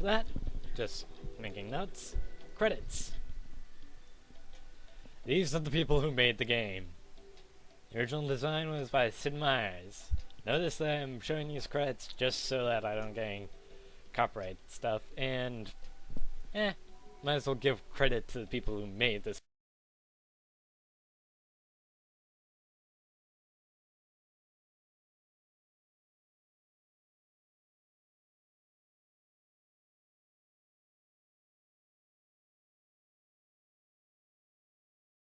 that? Just making notes. Credits. These are the people who made the game. The original design was by Sid Meier's. Notice that I'm showing these credits just so that I don't get any copyright stuff, and might as well give credit to the people who made this.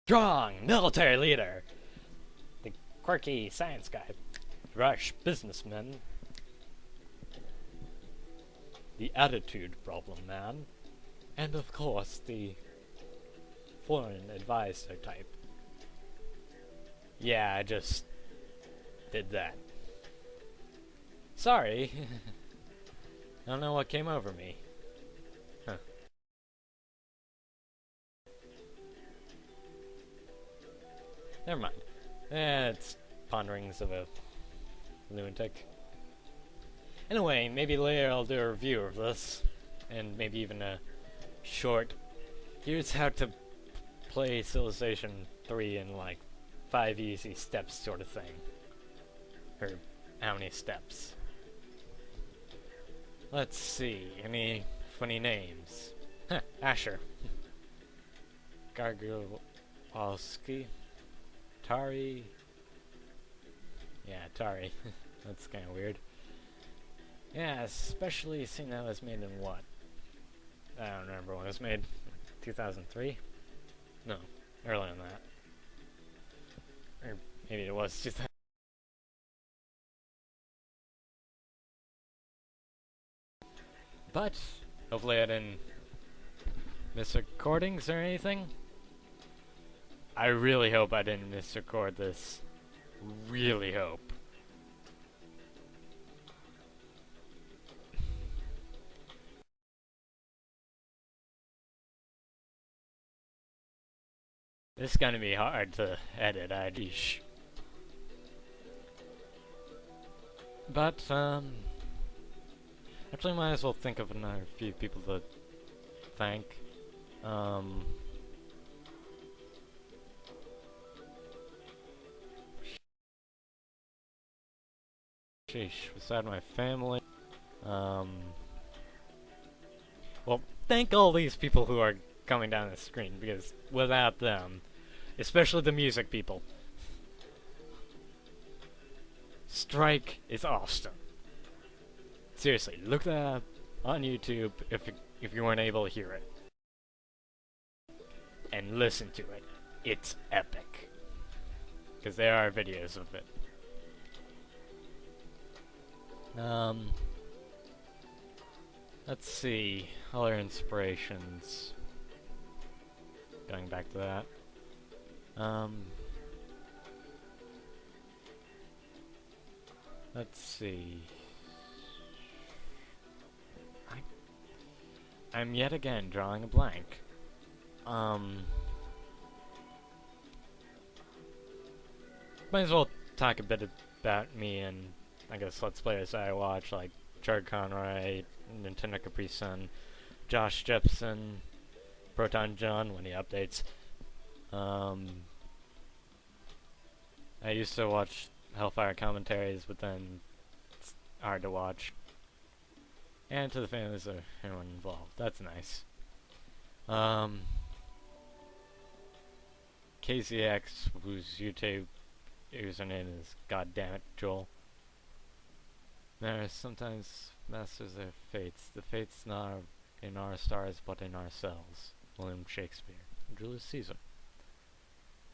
Strong military leader, the quirky science guy, rash businessman, the attitude problem man, and of course the foreign advisor type. Yeah, I just did that. Sorry. I don't know what came over me. Huh. Never mind. It's ponderings of a lunatic. Anyway, maybe later I'll do a review of this, and maybe even a short, here's how to play Civilization 3 in like 5 easy steps sort of thing. Or how many steps? Let's see, any funny names? Huh, Asher. Gargolowski. Tari. Yeah, Tari. That's kind of weird. Yeah, especially seeing that it was made in what? I don't remember when it was made. 2003? No, earlier than that. Or maybe it was 2000. But hopefully I didn't miss recordings or anything. I really hope I didn't misrecord this. Really hope. This is gonna be hard to edit, But, actually might as well think of another few people to thank. Sheesh, beside my family. Well, thank all these people who are coming down the screen, because without them, especially the music people, Strike is awesome. Seriously, look that up on YouTube if you weren't able to hear it. And listen to it. It's epic. Because there are videos of it. Let's see, other inspirations. Going back to that. Let's see. I'm yet again drawing a blank. Might as well talk a bit about me and I guess Let's Players I watch, like Chuggaconroy, Nintendo Capri Sun, Josh Jepson, ProtonJon when he updates. I used to watch Hellfire commentaries, but then it's hard to watch. And to the families of everyone involved. That's nice. KZX, whose YouTube username is Goddammit Joel. There are sometimes masters their fates. The fate's not in our stars, but in ourselves. William Shakespeare. Julius Caesar.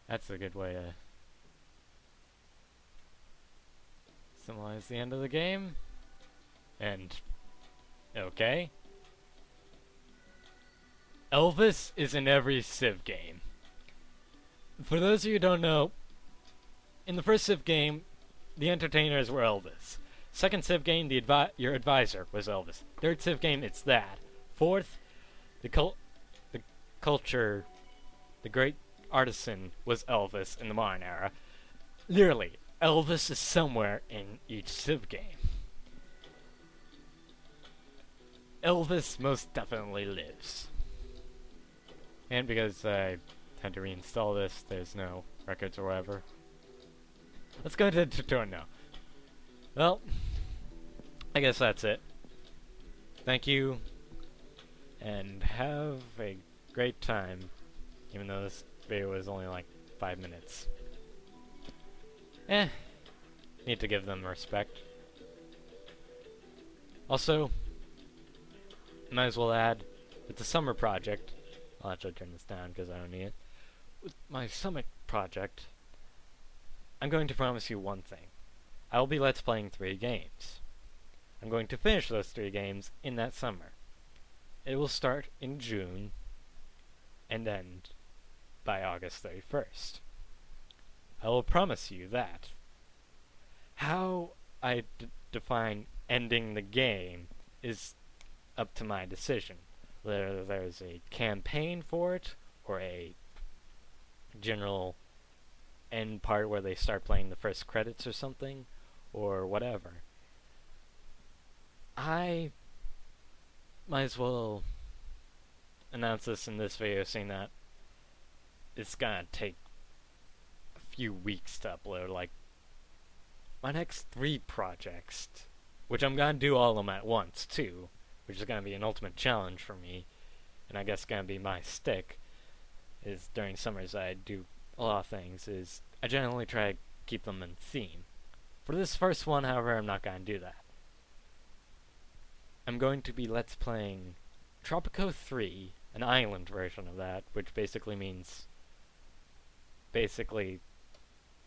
That's a good way to symbolize the end of the game. And okay. Elvis is in every Civ game. For those of you who don't know, in the first Civ game, the entertainers were Elvis. Second Civ game, your advisor was Elvis. Third Civ game, it's that. Fourth, the culture, the great artisan was Elvis in the modern era. Literally, Elvis is somewhere in each Civ game. Elvis most definitely lives. And because I had to reinstall this, there's no records or whatever. Let's go to the tutorial now. Well, I guess that's it. Thank you, and have a great time, even though this video was only like 5 minutes. Need to give them respect. Also, might as well add, with the summer project, I'll actually turn this down because I don't need it. With my summer project, I'm going to promise you one thing. I will be Let's Playing 3 games. I'm going to finish those 3 games in that summer. It will start in June and end by August 31st. I will promise you that. How I define ending the game is up to my decision. Whether there's a campaign for it, or a general end part where they start playing the first credits or something, or whatever. I might as well announce this in this video, saying that it's gonna take a few weeks to upload. Like, my next 3 projects, which I'm gonna do all of them at once too, which is gonna be an ultimate challenge for me, and I guess gonna be my stick, is during summers I do a lot of things, is I generally try to keep them in theme. For this first one, however, I'm not gonna do that. I'm going to be Let's Playing Tropico 3, an island version of that, which basically means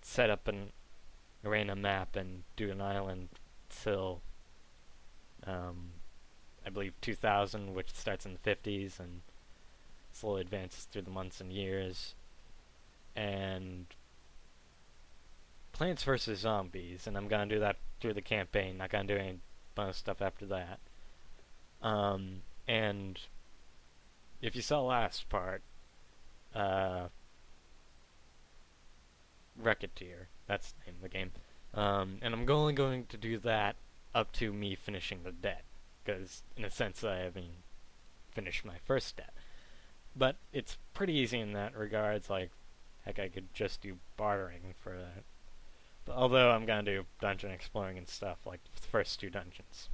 set up an arena map and do an island till I believe 2000, which starts in the 50s and slowly advances through the months and years, and Plants vs. Zombies, and I'm gonna do that through the campaign, not gonna do any bonus stuff after that. And if you saw last part, Retsupurae, that's the name of the game, and I'm only going to do that up to me finishing the debt, because in a sense I haven't finished my first debt. But it's pretty easy in that regards, like, heck, I could just do bartering for that. But although I'm gonna do dungeon exploring and stuff, like the first 2 dungeons.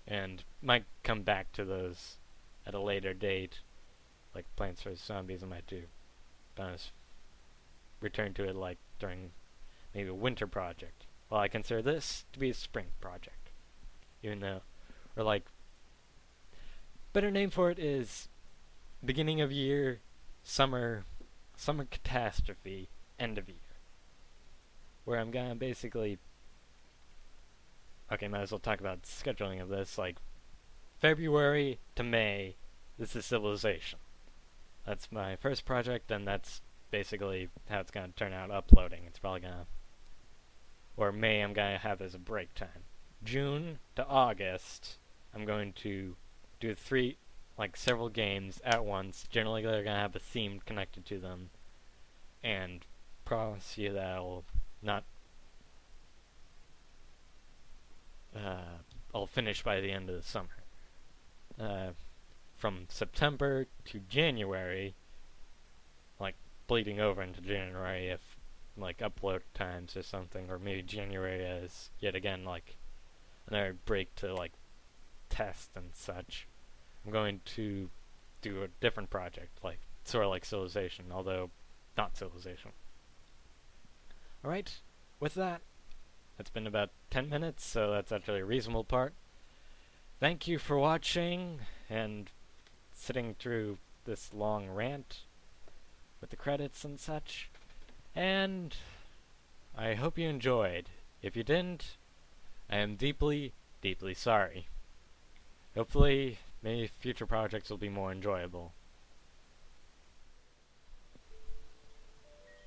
And might come back to those at a later date, like Plants vs. Zombies I might do. Bonus return to it like during maybe a winter project. Well, I consider this to be a spring project. Even though, or like, better name for it is beginning of year, summer catastrophe, end of year. Where I'm gonna basically, okay, might as well talk about scheduling of this, like, February to May, this is Civilization. That's my first project, and that's basically how it's gonna turn out uploading. It's probably gonna, or May I'm gonna have as a break time. June to August, I'm going to do several games at once. Generally they're gonna have a theme connected to them, and promise you that I'll finish by the end of the summer. From September to January, like bleeding over into January if like upload times or something, or maybe January as yet again like another break to like test and such. I'm going to do a different project, like sort of like Civilization, although not Civilization. Alright, with that, it's been about 10 minutes, so that's actually a reasonable part. Thank you for watching and sitting through this long rant with the credits and such, and I hope you enjoyed. If you didn't, I am deeply, deeply sorry. Hopefully, maybe future projects will be more enjoyable.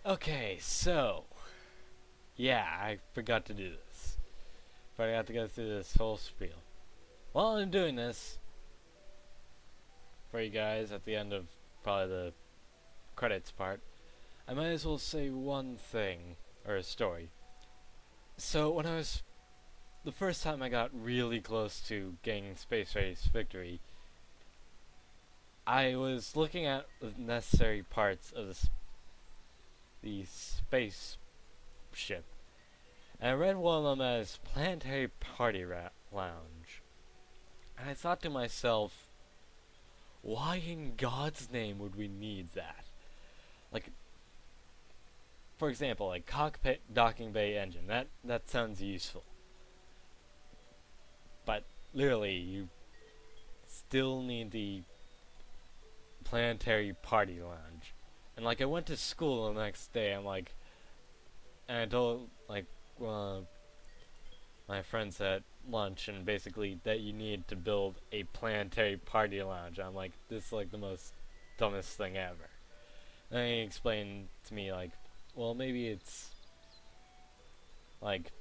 Okay, so, yeah, I forgot to do this. Forgot to go through this whole spiel. While I'm doing this for you guys at the end of probably the credits part, I might as well say one thing, or a story. So when I was the first time I got really close to getting Space Race Victory, I was looking at the necessary parts of the spaceship, and I read one of them as Planetary Party Lounge. And I thought to myself, why in God's name would we need that? Like, for example, like cockpit docking bay engine. That sounds useful. But literally, you still need the planetary party lounge. And like, I went to school the next day. And I told my friends at lunch, and basically that you need to build a planetary party lounge. I'm like, this is like the most dumbest thing ever. And he explained to me like, well, maybe it's like,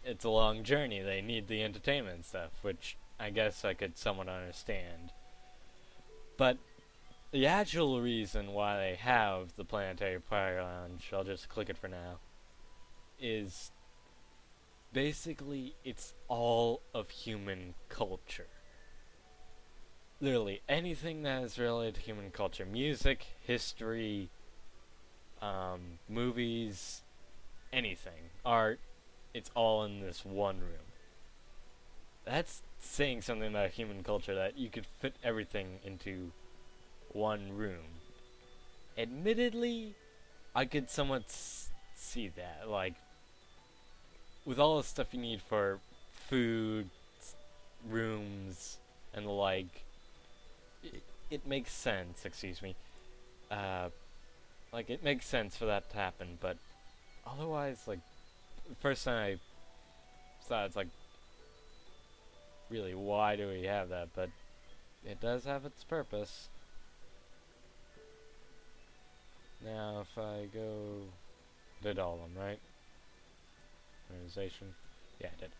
it's a long journey, they need the entertainment and stuff, which I guess I could somewhat understand. But the actual reason why they have the planetary party lounge, I'll just click it for now, is basically it's all of human culture. Literally anything that is related to human culture, music, history, movies, anything, art, it's all in this one room. That's saying something about human culture, that you could fit everything into one room. Admittedly, I could somewhat see that, like, with all the stuff you need for food, rooms, and the like, it makes sense, excuse me. Like, it makes sense for that to happen, but otherwise, like, the first time I saw it's like, really, why do we have that? But it does have its purpose. Now, if I go, did all of them, right? Organization, yeah, I did.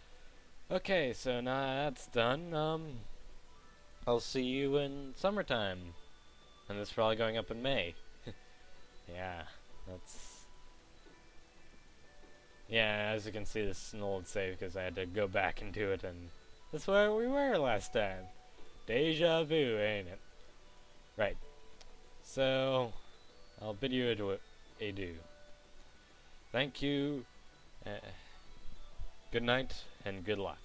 Okay, so now that's done. I'll see you in summertime, and this is probably going up in May. Yeah, that's. Yeah, as you can see, this is an old save because I had to go back and do it, and that's where we were last time. Deja vu, ain't it? Right. So, I'll bid you adieu. Thank you, good night, and good luck.